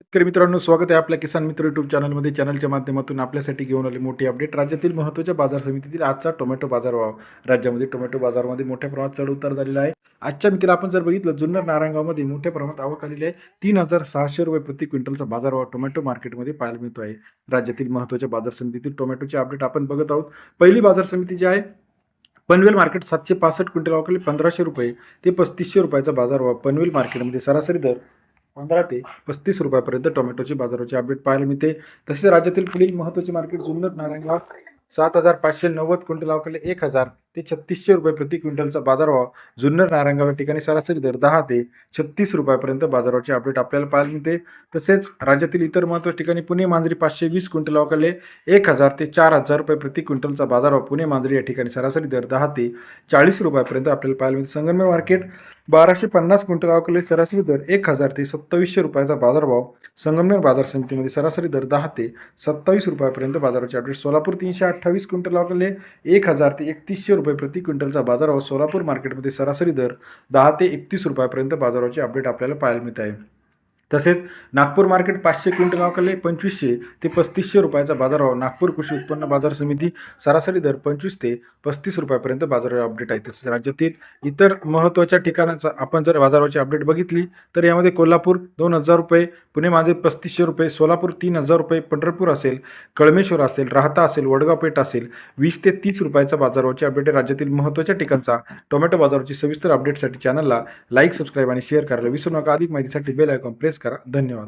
शेतकरी मित्रांनो, स्वागत आहे आपल्या किसान मित्र यूट्यूब चॅनलमध्ये. चॅनलच्या माध्यमातून आपल्यासाठी घेऊन आले मोठी अपडेट. राज्यातील महत्त्वाच्या बाजार समितीतील आजचा टोमॅटो बाजारभाव. राज्यामध्ये टोमॅटो बाजारामध्ये मोठ्या प्रमाणात चढ उतार झालेला आहे. आजच्या मितीला आपण जर बघितलं, जुन्नर नारायणगावमध्ये मोठ्या प्रमाणात आवक आलेली आहे. 3,600 रुपये प्रति क्विंटलचा बाजारभाव टोमॅटो मार्केटमध्ये पाहायला मिळतो आहे. राज्यातील महत्त्वाच्या बाजार समितीतील टोमॅटोचे अपडेट आपण बघत आहोत. पहिली बाजार समिती जी आहे, पनवेल मार्केट 765 क्विंटल अवकाली 1,500 रुपये ते 3,500 रुपयाचा बाजारभाव. पनवेल मार्केटमध्ये सरासरी दर 15 ते 35 रुपयापर्यंत टोमॅटोचे बाजाराचे अपडेट पाहायला मिळते. तसेच राज्यातील पुढील महत्त्वाचे मार्केट जुन्नर नारायणगाव 7,590 क्विंटल अवकाली 1,000 ते 3,600 रुपये प्रति क्विंटलचा बाजारभाव. जुन्नर नारायणगाव या ठिकाणी सरासरी दर 10 ते 36 रुपयापर्यंत बाजाराचे अपडेट आपल्याला पाहायला मिळते. तसेच राज्यातील इतर महत्त्वाच्या ठिकाणी पुणे मांजरी 520 क्विंटल अवकाली 1,000 ते 4,000 रुपये प्रति क्विंटलचा बाजारभाव. पुणे मांजरी या ठिकाणी सरासरी दर 10 ते 40 रुपयापर्यंत आपल्याला पाहायला मिळते. संगमनेर मार्केट 1,250 क्विंटल अवकाली सरासरी दर 1,000 ते 2,700 रुपयाचा बाजारभाव. संगमनेर बाजार समितीमध्ये सरासरी दर 10 ते 27 रुपयापर्यंत बाजाराचे अपडेट. सोलापूर 328 क्विंटल अवकाली 1,000 ते 3,100 रुपये प्रति क्विंटलचा बाजारभाव. सोलापूर मार्केटमध्ये सरासरी दर 10 ते 31 रुपयापर्यंत बाजाराचे अपडेट आपल्याला पाहायला मिळत आहे. तसेच नागपूर मार्केट 500 क्विंटल अवकाली 2,500 ते 3,500 रुपयाचा बाजारभाव. नागपूर कृषी उत्पन्न बाजार समिती सरासरी दर 25 ते 35 रुपयापर्यंत बाजाराचे अपडेट आहे. तसेच राज्यातील इतर महत्त्वाच्या ठिकाणाचा आपण जर बाजाराची अपडेट बघितली तर यामध्ये कोल्हापूर 2,000 रुपये, पुणे मांजरी 3,500 रुपये, सोलापूर 3,000 रुपये, पंढरपूर असेल, कळमेश्वर असेल, राहता असेल, वडगाव पेठ असेल 20 ते 30 रुपयाचा बाजाराचे अपडेट आहे. राज्यातील महत्त्वाच्या ठिकाणचा टोमॅटो बाजाराची सविस्तर अपडेटसाठी चॅनलला लाईक, सबस्क्राईब आणि शेअर करायला विसरू नका. अधिक माहितीसाठी बेल आयकॉन प्रेस करा. धन्यवाद.